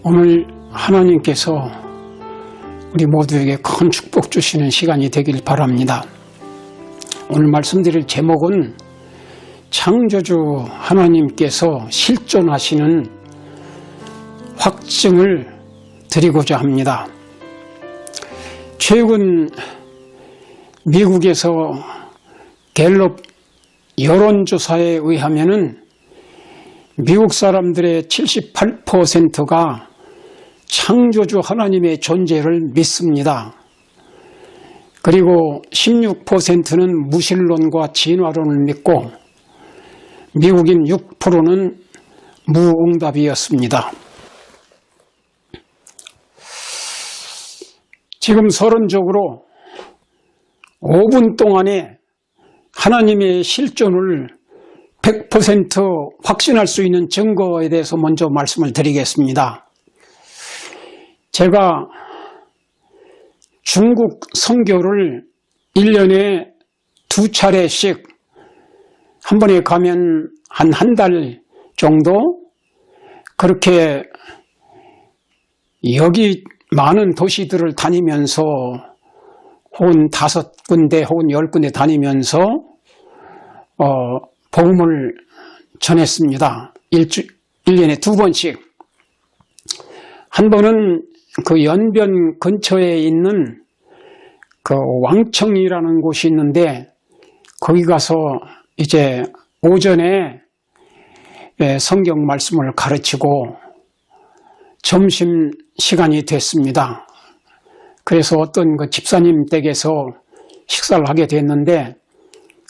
오늘 하나님께서 우리 모두에게 큰 축복 주시는 시간이 되길 바랍니다. 오늘 말씀드릴 제목은 창조주 하나님께서 실존하시는 확증을 드리고자 합니다. 최근 미국에서 갤럽 여론조사에 의하면 미국 사람들의 78%가 창조주 하나님의 존재를 믿습니다. 그리고 16%는 무신론과 진화론을 믿고 미국인 6%는 무응답이었습니다. 지금 서론적으로 5분 동안에 하나님의 실존을 100% 확신할 수 있는 증거에 대해서 먼저 말씀을 드리겠습니다. 제가 중국 선교를 1년에 2차례씩 한 번에 가면 한 달 정도 그렇게 여기 많은 도시들을 다니면서 혹은 5군데 혹은 10군데 다니면서 복음을 전했습니다. 1년에 2번씩. 한 번은 그 연변 근처에 있는 그 왕청이라는 곳이 있는데 거기 가서 이제 오전에 성경 말씀을 가르치고 점심 시간이 됐습니다. 그래서 어떤 그 집사님 댁에서 식사를 하게 됐는데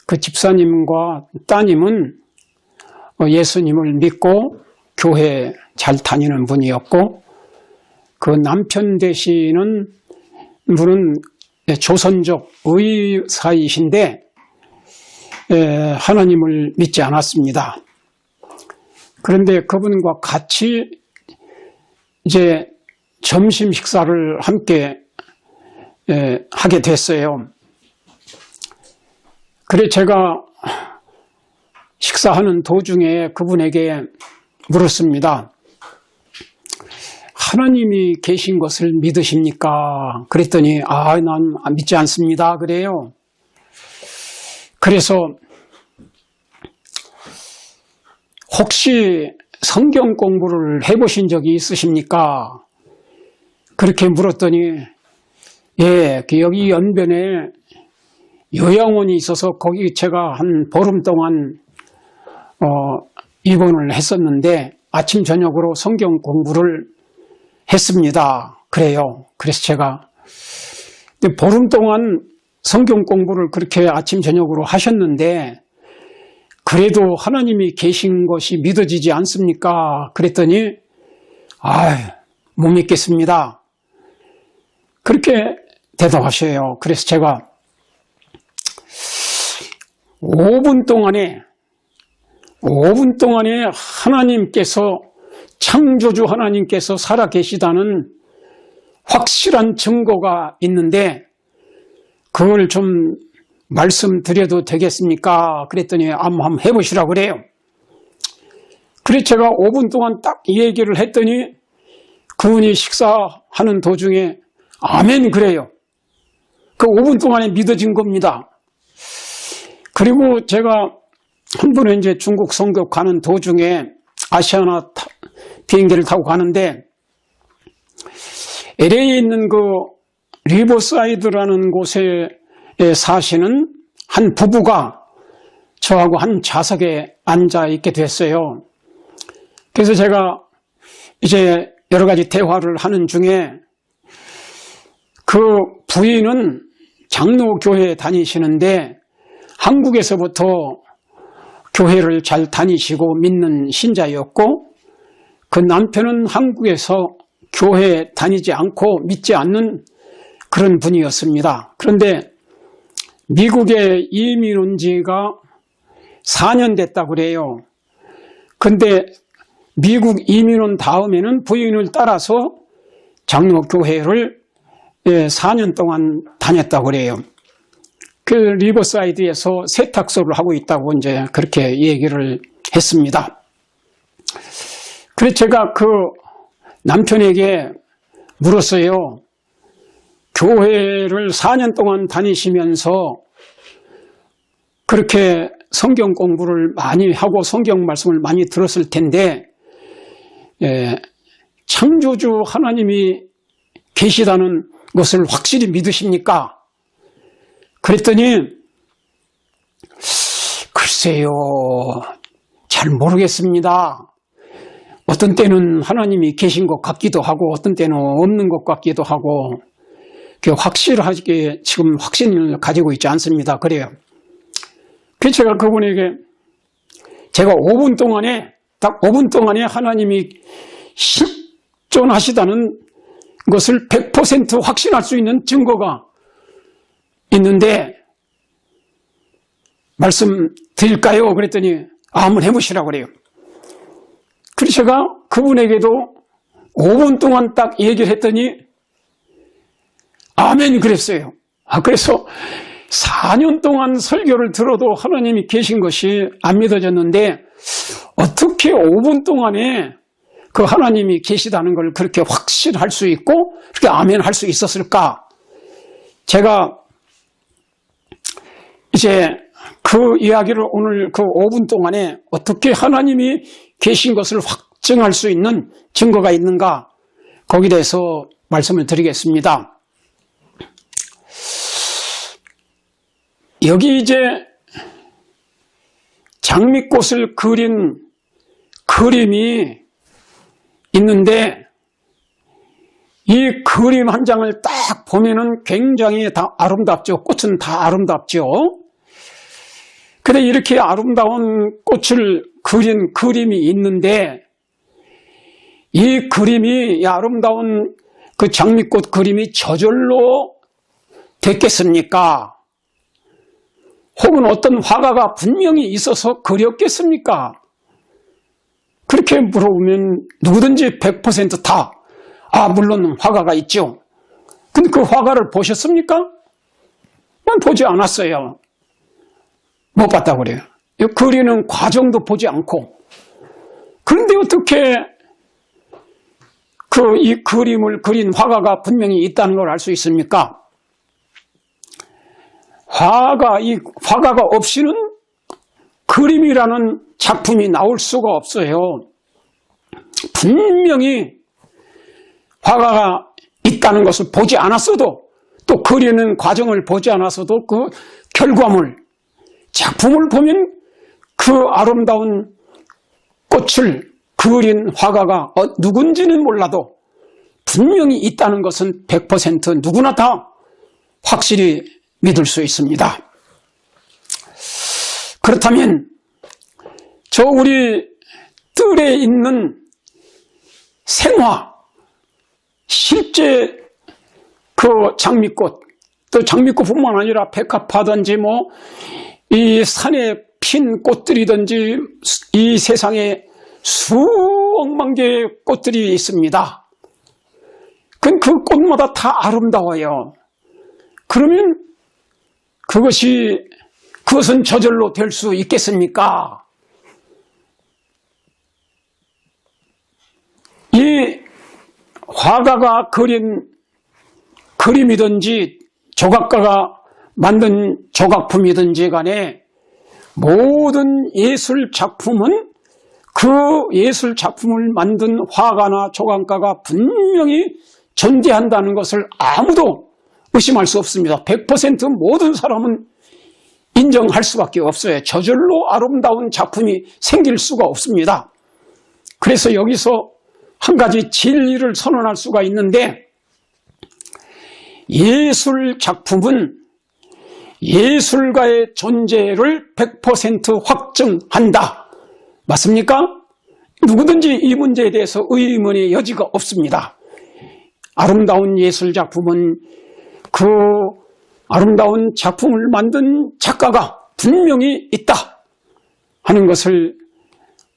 그 집사님과 따님은 예수님을 믿고 교회 잘 다니는 분이었고 그 남편 되시는 분은 조선족 의사이신데 하나님을 믿지 않았습니다. 그런데 그분과 같이 이제 점심 식사를 함께 하게 됐어요. 그래 제가 식사하는 도중에 그분에게 물었습니다. 하나님이 계신 것을 믿으십니까? 그랬더니 난 믿지 않습니다. 그래요. 그래서 혹시 성경 공부를 해보신 적이 있으십니까? 그렇게 물었더니 예, 여기 연변에 요양원이 있어서 거기 제가 한 보름 동안 입원을 했었는데 아침 저녁으로 성경 공부를 했습니다. 그래요. 그래서 제가 보름 동안 성경 공부를 그렇게 아침 저녁으로 하셨는데 그래도 하나님이 계신 것이 믿어지지 않습니까? 그랬더니 못 믿겠습니다. 그렇게 대답하셔요. 그래서 제가 5분 동안에 하나님께서 창조주 하나님께서 살아계시다는 확실한 증거가 있는데 그걸 좀 말씀드려도 되겠습니까? 그랬더니 한번 해보시라고 그래요. 그래서 제가 5분 동안 딱 이 얘기를 했더니 그분이 식사하는 도중에 아멘 그래요. 그 5분 동안에 믿어진 겁니다. 그리고 제가 한 번은 이제 중국 선교 가는 도중에 아시아나 비행기를 타고 가는데 LA에 있는 그 리버사이드라는 곳에 사시는 한 부부가 저하고 한 좌석에 앉아 있게 됐어요. 그래서 제가 이제 여러 가지 대화를 하는 중에 그 부인은 장로교회에 다니시는데 한국에서부터 교회를 잘 다니시고 믿는 신자였고 그 남편은 한국에서 교회 다니지 않고 믿지 않는 그런 분이었습니다. 그런데 미국에 이민 온 지가 4년 됐다고 그래요. 근데 미국 이민 온 다음에는 부인을 따라서 장로교회를 4년 동안 다녔다고 그래요. 그 리버사이드에서 세탁소를 하고 있다고 이제 그렇게 얘기를 했습니다. 그래서 제가 그 남편에게 물었어요. 교회를 4년 동안 다니시면서 그렇게 성경 공부를 많이 하고 성경 말씀을 많이 들었을 텐데 창조주 하나님이 계시다는 것을 확실히 믿으십니까? 그랬더니 글쎄요, 잘 모르겠습니다. 어떤 때는 하나님이 계신 것 같기도 하고 어떤 때는 없는 것 같기도 하고 확실하게 지금 확신을 가지고 있지 않습니다. 그래요. 그래서 제가 그분에게 제가 5분 동안에 딱 5분 동안에 하나님이 실존하시다는 것을 100% 확신할 수 있는 증거가 있는데 말씀드릴까요? 그랬더니 한번 해보시라고 그래요. 그래서 제가 그분에게도 5분 동안 딱 얘기를 했더니 아멘 그랬어요. 그래서 4년 동안 설교를 들어도 하나님이 계신 것이 안 믿어졌는데 어떻게 5분 동안에 그 하나님이 계시다는 걸 그렇게 확실할 수 있고 그렇게 아멘 할 수 있었을까? 제가 이제 그 이야기를 오늘 그 5분 동안에 어떻게 하나님이 계신 것을 확증할 수 있는 증거가 있는가? 거기에 대해서 말씀을 드리겠습니다. 여기 이제 장미꽃을 그린 그림이 있는데 이 그림 한 장을 딱 보면은 굉장히 다 아름답죠. 꽃은 다 아름답죠. 근데 이렇게 아름다운 꽃을 그린 그림이 있는데 이 그림이, 이 아름다운 그 장미꽃 그림이 저절로 됐겠습니까? 혹은 어떤 화가가 분명히 있어서 그렸겠습니까? 그렇게 물어보면 누구든지 100% 다, 물론 화가가 있죠. 근데 그 화가를 보셨습니까? 난 보지 않았어요. 못 봤다고 그래요. 그리는 과정도 보지 않고. 그런데 어떻게 이 그림을 그린 화가가 분명히 있다는 걸 알 수 있습니까? 이 화가가 없이는 그림이라는 작품이 나올 수가 없어요. 분명히 화가가 있다는 것을 보지 않았어도 또 그리는 과정을 보지 않았어도 그 결과물, 작품을 보면 그 아름다운 꽃을 그린 화가가 누군지는 몰라도 분명히 있다는 것은 100% 누구나 다 확실히 믿을 수 있습니다. 그렇다면 저 우리 뜰에 있는 생화, 실제 그 장미꽃, 또 장미꽃뿐만 아니라 백합화든지 이 산에 핀 꽃들이든지 이 세상에 수억만 개의 꽃들이 있습니다. 그 꽃마다 다 아름다워요. 그러면 그것은 저절로 될 수 있겠습니까? 이 화가가 그린 그림이든지 조각가가 만든 조각품이든지 간에 모든 예술 작품은 그 예술 작품을 만든 화가나 조각가가 분명히 존재한다는 것을 아무도 의심할 수 없습니다. 100% 모든 사람은 인정할 수밖에 없어요. 저절로 아름다운 작품이 생길 수가 없습니다. 그래서 여기서 한 가지 진리를 선언할 수가 있는데 예술 작품은 예술가의 존재를 100% 확증한다. 맞습니까? 누구든지 이 문제에 대해서 의문의 여지가 없습니다. 아름다운 예술 작품은 그 아름다운 작품을 만든 작가가 분명히 있다 하는 것을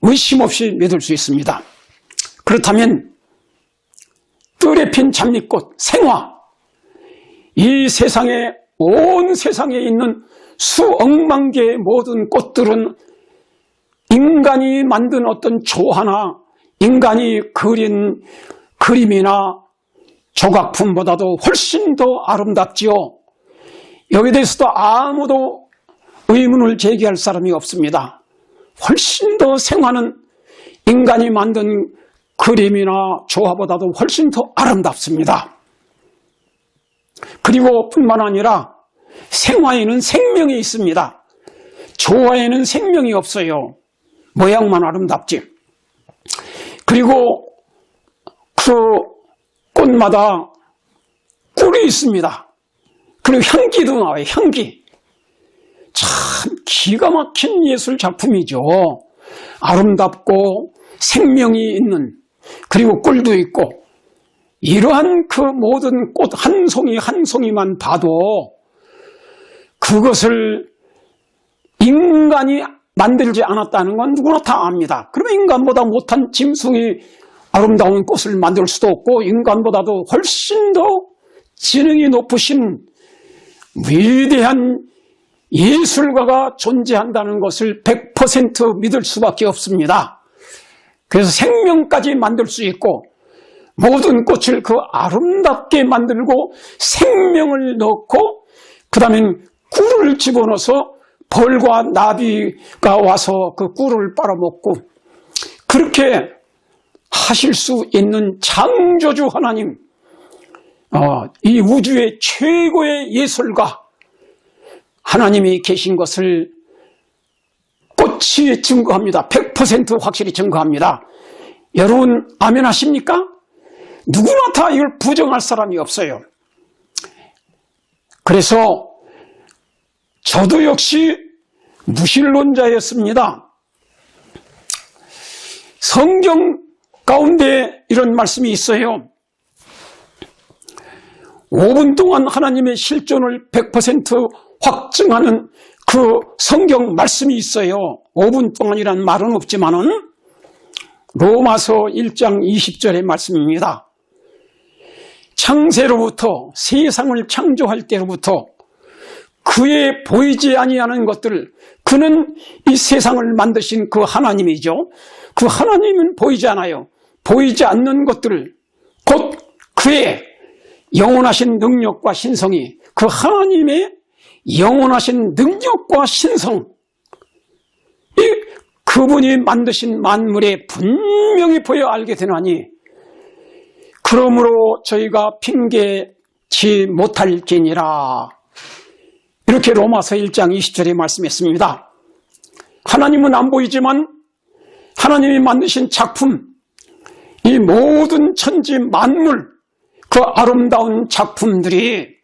의심 없이 믿을 수 있습니다. 그렇다면 뜰에 핀 장미꽃, 생화, 이 세상에 온 세상에 있는 수억만 개의 모든 꽃들은 인간이 만든 어떤 조화나 인간이 그린 그림이나 조각품보다도 훨씬 더 아름답지요. 여기에 대해서도 아무도 의문을 제기할 사람이 없습니다. 훨씬 더 생화는 인간이 만든 그림이나 조화보다도 훨씬 더 아름답습니다. 그리고 뿐만 아니라 생화에는 생명이 있습니다. 조화에는 생명이 없어요. 모양만 아름답지. 그리고 그 꽃마다 꿀이 있습니다. 그리고 향기도 나와요. 향기. 참 기가 막힌 예술 작품이죠. 아름답고 생명이 있는, 그리고 꿀도 있고, 이러한 그 모든 꽃 한 송이 한 송이만 봐도 그것을 인간이 만들지 않았다는 건 누구나 다 압니다. 그러면 인간보다 못한 짐승이 아름다운 꽃을 만들 수도 없고, 인간보다도 훨씬 더 지능이 높으신 위대한 예술가가 존재한다는 것을 100% 믿을 수밖에 없습니다. 그래서 생명까지 만들 수 있고, 모든 꽃을 그 아름답게 만들고 생명을 넣고, 그 다음엔 꿀을 집어넣어서 벌과 나비가 와서 그 꿀을 빨아먹고, 그렇게 하실 수 있는 창조주 하나님, 이 우주의 최고의 예술가 하나님이 계신 것을 꽃이 증거합니다. 100% 확실히 증거합니다. 여러분 아멘 하십니까? 누구나 다 이걸 부정할 사람이 없어요. 그래서 저도 역시 무신론자였습니다. 성경 가운데 이런 말씀이 있어요. 5분 동안 하나님의 실존을 100% 확증하는 그 성경 말씀이 있어요. 5분 동안이란 말은 없지만은 로마서 1장 20절의 말씀입니다. 창세로부터 세상을 창조할 때로부터 그의 보이지 아니하는 것들을, 그는 이 세상을 만드신 그 하나님이죠. 그 하나님은 보이지 않아요. 보이지 않는 것들을, 곧 그의 영원하신 능력과 신성이, 그 하나님의 영원하신 능력과 신성, 그분이 만드신 만물에 분명히 보여 알게 되나니 그러므로 저희가 핑계치 못할지니라. 이렇게 로마서 1장 20절에 말씀했습니다. 하나님은 안 보이지만 하나님이 만드신 작품, 이 모든 천지 만물, 그 아름다운 작품들이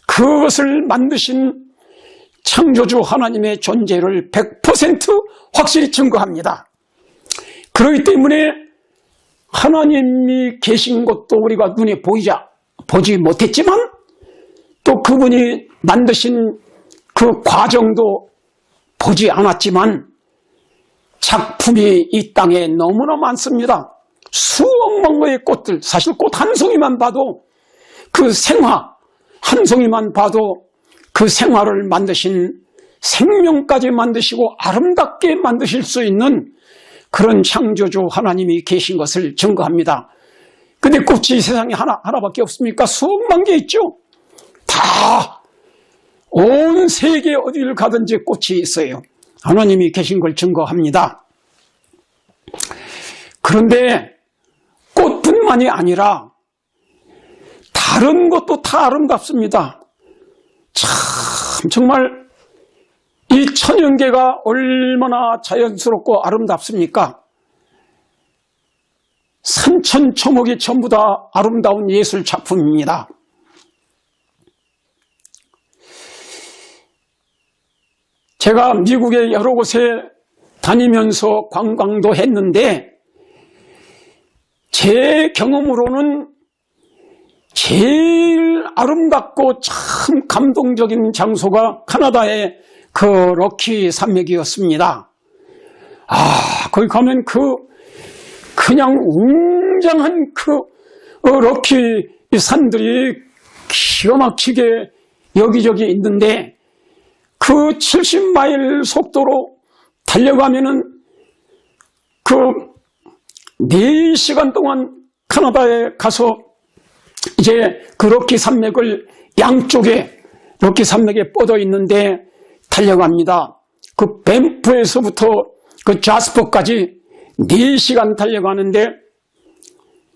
그것을 만드신 창조주 하나님의 존재를 100% 확실히 증거합니다. 그렇기 때문에 하나님이 계신 것도 우리가 눈에 보지 못했지만, 또 그분이 만드신 그 과정도 보지 않았지만 작품이 이 땅에 너무나 많습니다. 수억만 개의 꽃들, 사실 꽃 한 송이만 봐도, 그 생화 한 송이만 봐도 그 생화를 만드신, 생명까지 만드시고 아름답게 만드실 수 있는 그런 창조주 하나님이 계신 것을 증거합니다. 근데 꽃이 세상에 하나밖에 없습니까? 수억만 개 있죠. 다 온 세계 어디를 가든지 꽃이 있어요. 하나님이 계신 걸 증거합니다. 그런데 꽃뿐만이 아니라 다른 것도 다 아름답습니다. 참 정말 이 천연계가 얼마나 자연스럽고 아름답습니까? 산천초목이 전부 다 아름다운 예술 작품입니다. 제가 미국의 여러 곳에 다니면서 관광도 했는데 제 경험으로는 제일 아름답고 참 감동적인 장소가 카나다의 그 럭키 산맥이었습니다. 거기 가면 그냥 웅장한 럭키 산들이 기가 막히게 여기저기 있는데, 그 70마일 속도로 달려가면은 4시간 동안 캐나다에 가서 이제 그 럭키 산맥을 양쪽에 럭키 산맥에 뻗어 있는데 달려갑니다. 그 밴프에서부터 그 자스퍼까지 4시간 달려가는데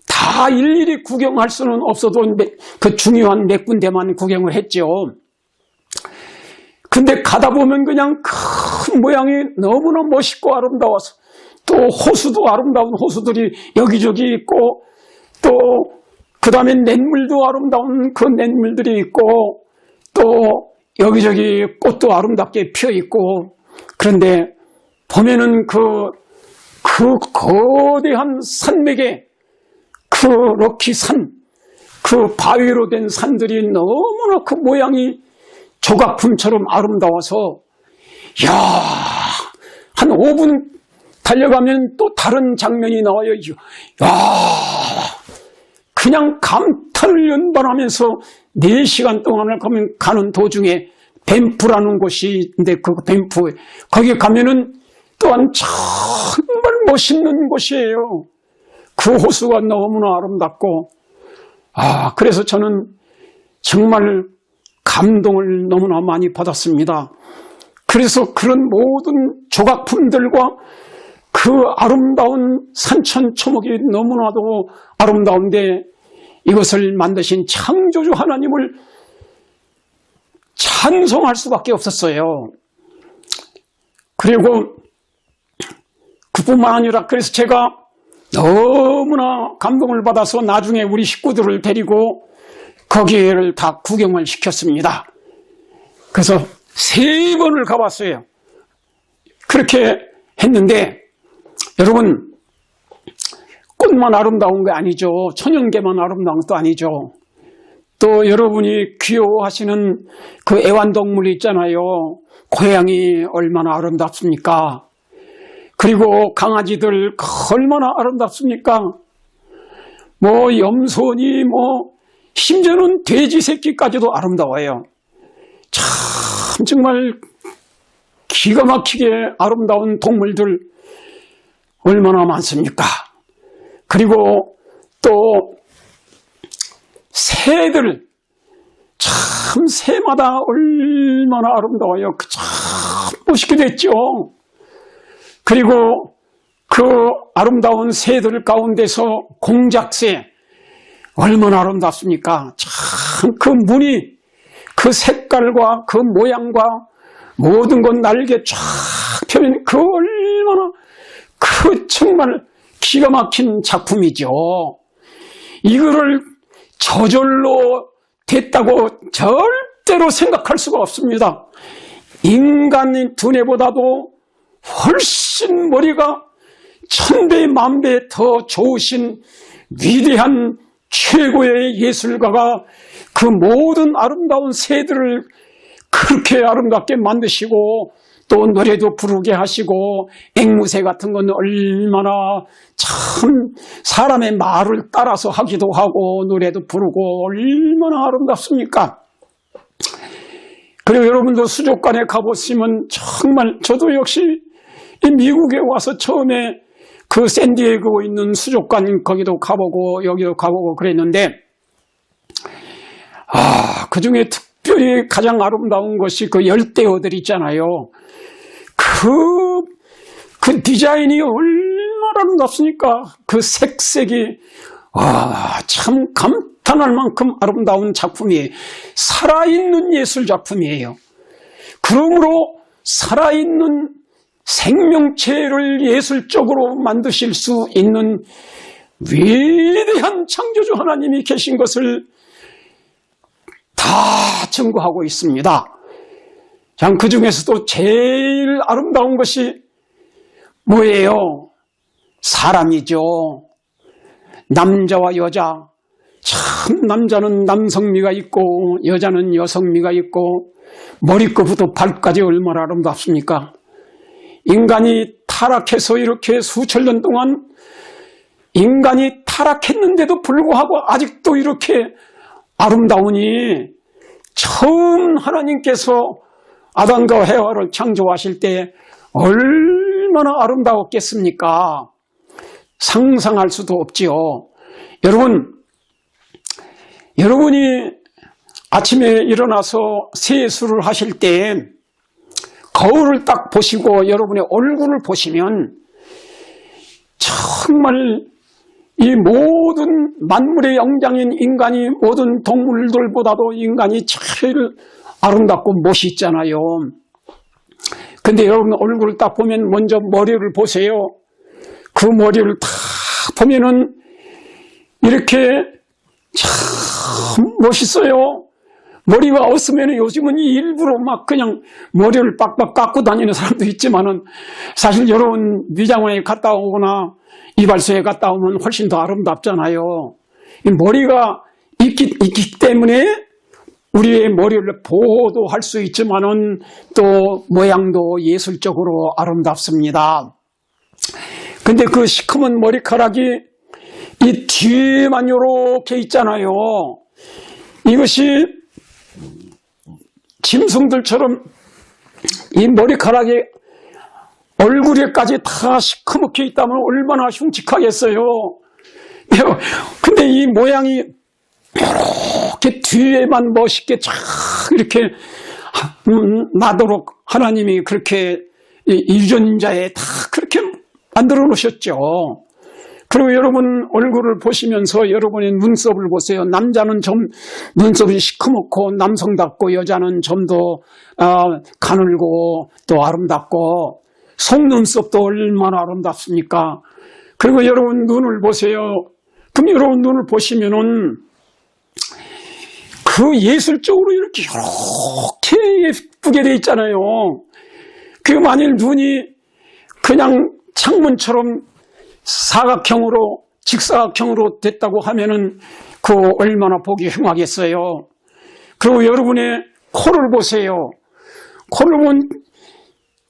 다 일일이 구경할 수는 없어도 그 중요한 몇 군데만 구경을 했죠. 근데 가다 보면 그냥 큰 모양이 너무나 멋있고 아름다워서 또 호수도 아름다운 호수들이 여기저기 있고 또 그 다음에 냇물도 아름다운 그 냇물들이 있고 또 여기저기 꽃도 아름답게 피어 있고 그런데 보면은 그 거대한 산맥에 그 럭키 산, 그 바위로 된 산들이 너무나 그 모양이 조각품처럼 아름다워서 야, 한 5분 달려가면 또 다른 장면이 나와요. 야, 그냥 감탄을 연발하면서 4시간 동안을 가는 도중에 밴프라는 곳이 있는데 그 밴프 거기 가면은 또한 정말 멋있는 곳이에요. 그 호수가 너무나 아름답고 그래서 저는 정말 감동을 너무나 많이 받았습니다. 그래서 그런 모든 조각품들과 그 아름다운 산천초목이 너무나도 아름다운데 이것을 만드신 창조주 하나님을 찬송할 수밖에 없었어요. 그리고 그뿐만 아니라 그래서 제가 너무나 감동을 받아서 나중에 우리 식구들을 데리고 거기를 다 구경을 시켰습니다. 그래서 3번을 가봤어요. 그렇게 했는데 여러분 꽃만 아름다운 게 아니죠. 천연계만 아름다운 것도 아니죠. 또 여러분이 귀여워하시는 그 애완동물이 있잖아요. 고양이 얼마나 아름답습니까? 그리고 강아지들 얼마나 아름답습니까? 뭐 염소니 뭐 심지어는 돼지 새끼까지도 아름다워요. 참 정말 기가 막히게 아름다운 동물들 얼마나 많습니까? 그리고 또 새들 참 새마다 얼마나 아름다워요. 참 멋있게 됐죠. 그리고 그 아름다운 새들 가운데서 공작새 얼마나 아름답습니까? 참 그 무늬, 그 색깔과 그 모양과 모든 것 날개 쫙 펴면 그 얼마나 그 정말 기가 막힌 작품이죠. 이거를 저절로 됐다고 절대로 생각할 수가 없습니다. 인간의 두뇌보다도 훨씬 머리가 1000배, 10,000배 더 좋으신 위대한 최고의 예술가가 그 모든 아름다운 새들을 그렇게 아름답게 만드시고 또 노래도 부르게 하시고 앵무새 같은 건 얼마나 참 사람의 말을 따라서 하기도 하고 노래도 부르고 얼마나 아름답습니까? 그리고 여러분도 수족관에 가보시면 정말 저도 역시 미국에 와서 처음에 그 샌디에고에 있는 수족관 거기도 가보고 여기도 가보고 그랬는데 그 중에 특별히 가장 아름다운 것이 그 열대어들 있잖아요. 그 디자인이 얼마나 아름답습니까? 그 색색이 참 감탄할 만큼 아름다운 작품이에요. 살아있는 예술 작품이에요. 그러므로 살아있는 생명체를 예술적으로 만드실 수 있는 위대한 창조주 하나님이 계신 것을 다 증거하고 있습니다. 참 그 중에서도 제일 아름다운 것이 뭐예요? 사람이죠. 남자와 여자. 참 남자는 남성미가 있고 여자는 여성미가 있고 머리끝부터 발까지 얼마나 아름답습니까? 인간이 타락해서 이렇게 수천 년 동안 인간이 타락했는데도 불구하고 아직도 이렇게 아름다우니 처음 하나님께서 아담과 해와를 창조하실 때 얼마나 아름다웠겠습니까? 상상할 수도 없지요. 여러분이 아침에 일어나서 세수를 하실 때 거울을 딱 보시고 여러분의 얼굴을 보시면 정말 이 모든 만물의 영장인 인간이 모든 동물들보다도 인간이 제일 아름답고 멋있잖아요. 근데 여러분 얼굴을 딱 보면 먼저 머리를 보세요. 그 머리를 딱 보면은 이렇게 참 멋있어요. 머리가 없으면 요즘은 일부러 막 그냥 머리를 빡빡 깎고 다니는 사람도 있지만은 사실 여러분 미장원에 갔다 오거나 이발소에 갔다 오면 훨씬 더 아름답잖아요. 이 머리가 있기 때문에 우리의 머리를 보호도 할 수 있지만은 또 모양도 예술적으로 아름답습니다. 근데 그 시커먼 머리카락이 이 뒤에만 요렇게 있잖아요. 이것이 짐승들처럼 이 머리카락이 얼굴에까지 다 시커멓게 있다면 얼마나 흉측하겠어요. 근데 이 모양이 이렇게 뒤에만 멋있게 쫙 이렇게 나도록 하나님이 그렇게 유전자에 다 그렇게 만들어 놓으셨죠. 그리고 여러분 얼굴을 보시면서 여러분의 눈썹을 보세요. 남자는 좀 눈썹이 시커멓고 남성답고 여자는 좀 더 가늘고 또 아름답고 속눈썹도 얼마나 아름답습니까? 그리고 여러분 눈을 보세요. 그럼 여러분 눈을 보시면은 그 예술적으로 이렇게 예쁘게 돼 있잖아요. 그 만일 눈이 그냥 창문처럼 사각형으로 직사각형으로 됐다고 하면은 그 얼마나 보기 흉하겠어요. 그리고 여러분의 코를 보세요. 코를 보면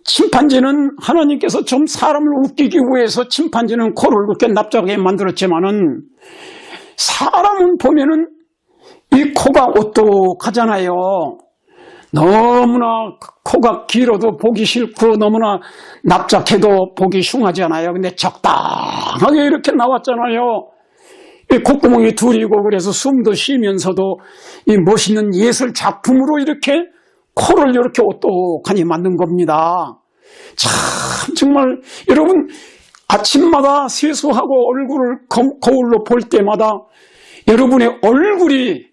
침판지는 하나님께서 좀 사람을 웃기기 위해서 침판지는 코를 그렇게 납작하게 만들었지만은 사람은 보면은 이 코가 오똑하잖아요. 너무나 코가 길어도 보기 싫고 너무나 납작해도 보기 흉하잖아요. 근데 적당하게 이렇게 나왔잖아요. 이 콧구멍이 둘이고 그래서 숨도 쉬면서도 이 멋있는 예술 작품으로 이렇게 코를 이렇게 오똑하니 만든 겁니다. 참 정말 여러분 아침마다 세수하고 얼굴을 거울로 볼 때마다 여러분의 얼굴을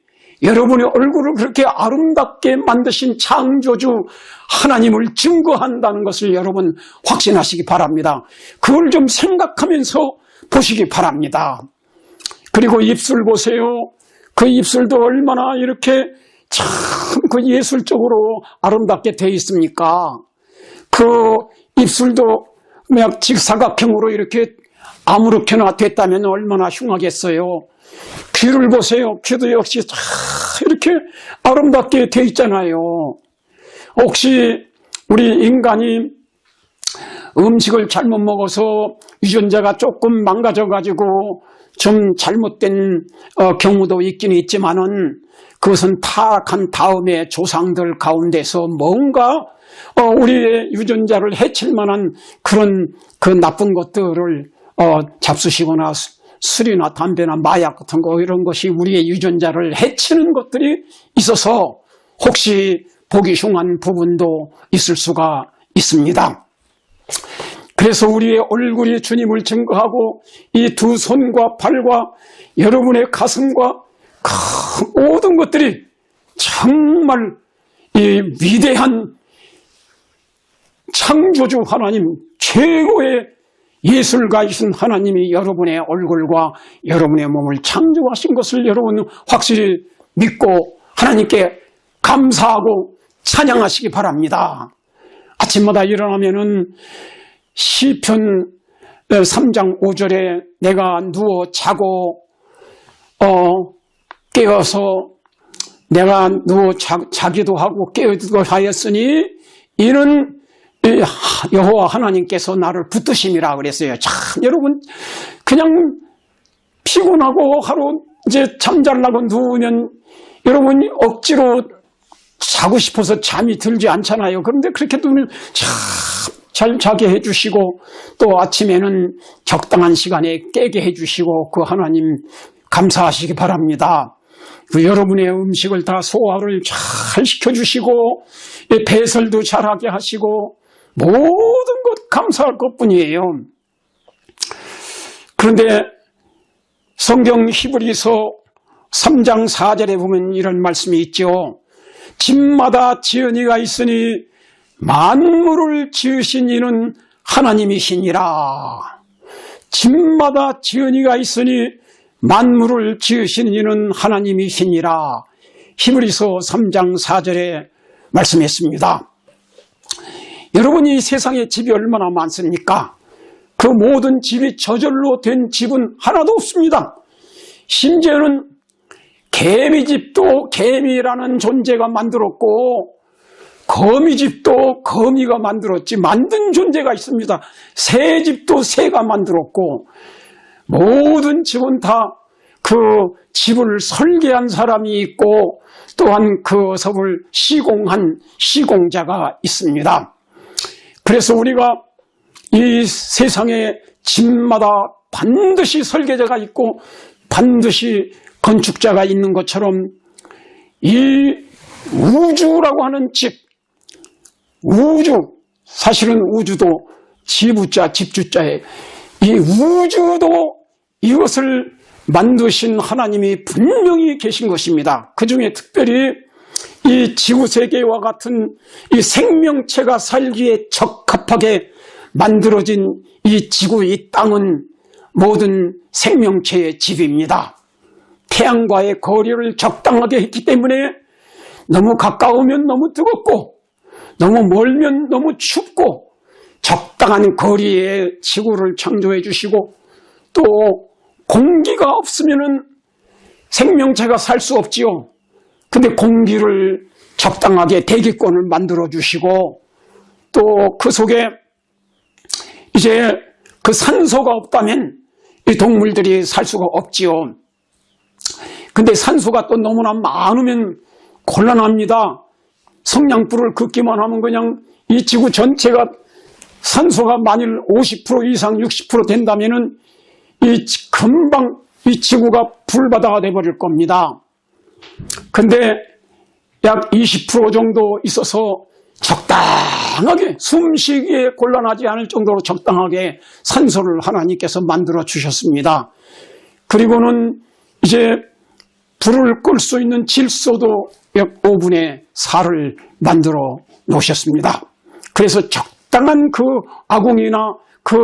그렇게 아름답게 만드신 창조주 하나님을 증거한다는 것을 여러분 확신하시기 바랍니다. 그걸 좀 생각하면서 보시기 바랍니다. 그리고 입술 보세요. 그 입술도 얼마나 이렇게 참 그 예술적으로 아름답게 되어 있습니까? 그 입술도 그냥 직사각형으로 이렇게 아무렇게나 됐다면 얼마나 흉하겠어요. 귀를 보세요. 귀도 역시 다 이렇게 아름답게 되어 있잖아요. 혹시 우리 인간이 음식을 잘못 먹어서 유전자가 조금 망가져가지고 좀 잘못된 경우도 있긴 있지만은 그것은 타락한 다음에 조상들 가운데서 뭔가 우리의 유전자를 해칠 만한 그런 그 나쁜 것들을 잡수시거나 술이나 담배나 마약 같은 거 이런 것이 우리의 유전자를 해치는 것들이 있어서 혹시 보기 흉한 부분도 있을 수가 있습니다. 그래서 우리의 얼굴이 주님을 증거하고 이 두 손과 발과 여러분의 가슴과 그 모든 것들이 정말 이 위대한 창조주 하나님 최고의 예술가이신 하나님이 여러분의 얼굴과 여러분의 몸을 창조하신 것을 여러분 확실히 믿고 하나님께 감사하고 찬양하시기 바랍니다. 아침마다 일어나면은 시편 3장 5절에 내가 누워 자고 깨어서 내가 누워 자기도 하고 깨어도 하였으니 이는 여호와 하나님께서 나를 붙드심이라 그랬어요. 참 여러분 그냥 피곤하고 하루 이제 잠자려고 누우면 여러분이 억지로 자고 싶어서 잠이 들지 않잖아요. 그런데 그렇게 누우면 참 잘 자게 해주시고 또 아침에는 적당한 시간에 깨게 해주시고 그 하나님 감사하시기 바랍니다. 여러분의 음식을 다 소화를 잘 시켜주시고 배설도 잘하게 하시고 모든 것 감사할 것뿐이에요. 그런데 성경 히브리서 3장 4절에 보면 이런 말씀이 있죠. 집마다 지은 이가 있으니 만물을 지으신 이는 하나님이시니라. 집마다 지은 이가 있으니 만물을 지으신 이는 하나님이시니라. 히브리서 3장 4절에 말씀했습니다. 여러분, 이 세상에 집이 얼마나 많습니까? 그 모든 집이 저절로 된 집은 하나도 없습니다. 심지어는 개미집도 개미라는 존재가 만들었고 거미집도 거미가 만들었지 만든 존재가 있습니다. 새집도 새가 만들었고 모든 집은 다 그 집을 설계한 사람이 있고 또한 그 섭을 시공한 시공자가 있습니다. 그래서 우리가 이 세상의 집마다 반드시 설계자가 있고 반드시 건축자가 있는 것처럼 이 우주라고 하는 집, 우주, 사실은 우주도 지부자, 집주자에 이 우주도 이것을 만드신 하나님이 분명히 계신 것입니다. 그 중에 특별히 이 지구세계와 같은 이 생명체가 살기에 적합하게 만들어진 이 지구, 이 땅은 모든 생명체의 집입니다. 태양과의 거리를 적당하게 했기 때문에 너무 가까우면 너무 뜨겁고 너무 멀면 너무 춥고 적당한 거리에 지구를 창조해 주시고 또 공기가 없으면 생명체가 살 수 없지요. 근데 공기를 적당하게 대기권을 만들어 주시고 또 그 속에 이제 그 산소가 없다면 이 동물들이 살 수가 없지요. 근데 산소가 또 너무나 많으면 곤란합니다. 성냥불을 긋기만 하면 그냥 이 지구 전체가 산소가 만일 50% 이상 60% 된다면은 금방 이 지구가 불바다가 돼버릴 겁니다. 근데 약 20% 정도 있어서 적당하게 숨쉬기에 곤란하지 않을 정도로 적당하게 산소를 하나님께서 만들어 주셨습니다. 그리고는 이제 불을 끌 수 있는 질소도 약 5분의 4를 만들어 놓으셨습니다. 그래서 적당한 그 아궁이나 그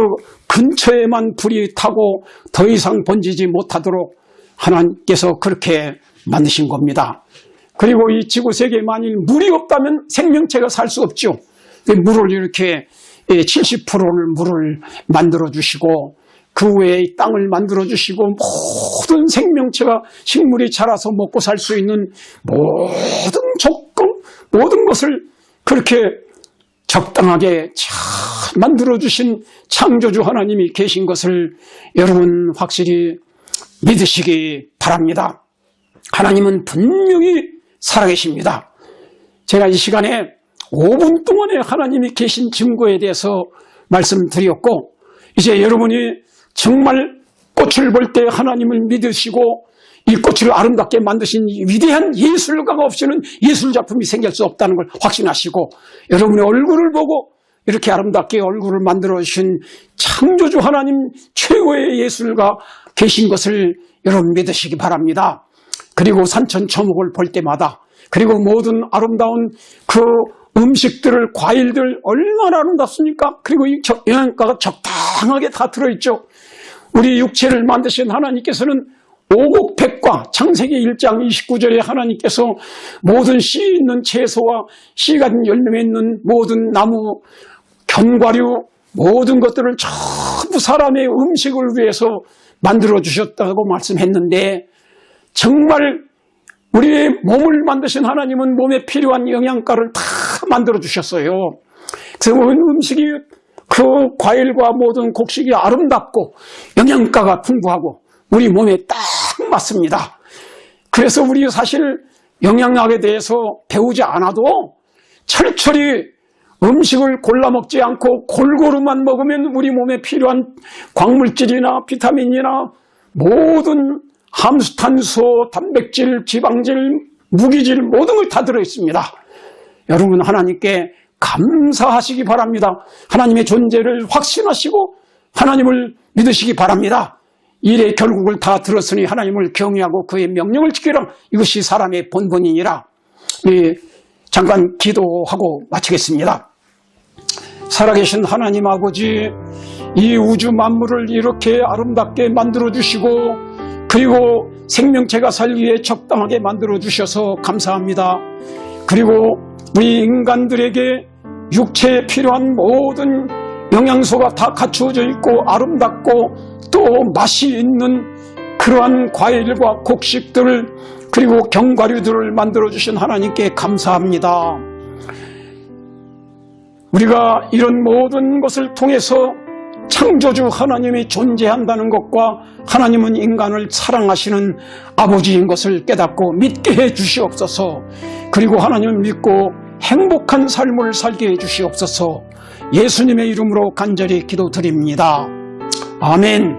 근처에만 불이 타고 더 이상 번지지 못하도록 하나님께서 그렇게 만드신 겁니다. 그리고 이 지구세계에 만일 물이 없다면 생명체가 살 수 없죠. 물을 이렇게 70%를 물을 만들어 주시고 그 외에 땅을 만들어 주시고 모든 생명체가 식물이 자라서 먹고 살 수 있는 모든 조건, 모든 것을 그렇게 적당하게 잘 만들어 주신 창조주 하나님이 계신 것을 여러분 확실히 믿으시기 바랍니다. 하나님은 분명히 살아계십니다. 제가 이 시간에 5분 동안에 하나님이 계신 증거에 대해서 말씀드렸고 이제 여러분이 정말 꽃을 볼 때 하나님을 믿으시고 이 꽃을 아름답게 만드신 위대한 예술가가 없이는 예술작품이 생길 수 없다는 걸 확신하시고 여러분의 얼굴을 보고 이렇게 아름답게 얼굴을 만들어주신 창조주 하나님 최고의 예술가 계신 것을 여러분 믿으시기 바랍니다. 그리고 산천초목을 볼 때마다 그리고 모든 아름다운 그 음식들을 과일들 얼마나 아름답습니까? 그리고 이 영양가가 적당하게 다 들어있죠. 우리 육체를 만드신 하나님께서는 오곡백과 창세기 1장 29절에 하나님께서 모든 씨 있는 채소와 씨 가진 열매 있는 모든 나무, 견과류 모든 것들을 전부 사람의 음식을 위해서 만들어 주셨다고 말씀했는데 정말 우리의 몸을 만드신 하나님은 몸에 필요한 영양가를 다 만들어 주셨어요. 그래서 음식이 그 과일과 모든 곡식이 아름답고 영양가가 풍부하고 우리 몸에 딱 맞습니다. 그래서 우리 사실 영양학에 대해서 배우지 않아도 철저히 음식을 골라 먹지 않고 골고루만 먹으면 우리 몸에 필요한 광물질이나 비타민이나 모든 함수탄소, 단백질, 지방질, 무기질 모든 걸 다 들어있습니다. 여러분 하나님께 감사하시기 바랍니다. 하나님의 존재를 확신하시고 하나님을 믿으시기 바랍니다. 일의 결국을 다 들었으니 하나님을 경외하고 그의 명령을 지키라. 이것이 사람의 본분이니라. 잠깐 기도하고 마치겠습니다. 살아계신 하나님 아버지, 이 우주 만물을 이렇게 아름답게 만들어주시고 그리고 생명체가 살기에 적당하게 만들어주셔서 감사합니다. 그리고 우리 인간들에게 육체에 필요한 모든 영양소가 다 갖추어져 있고 아름답고 또 맛이 있는 그러한 과일과 곡식들을 그리고 견과류들을 만들어주신 하나님께 감사합니다. 우리가 이런 모든 것을 통해서 창조주 하나님이 존재한다는 것과 하나님은 인간을 사랑하시는 아버지인 것을 깨닫고 믿게 해 주시옵소서. 그리고 하나님을 믿고 행복한 삶을 살게 해 주시옵소서. 예수님의 이름으로 간절히 기도드립니다. 아멘.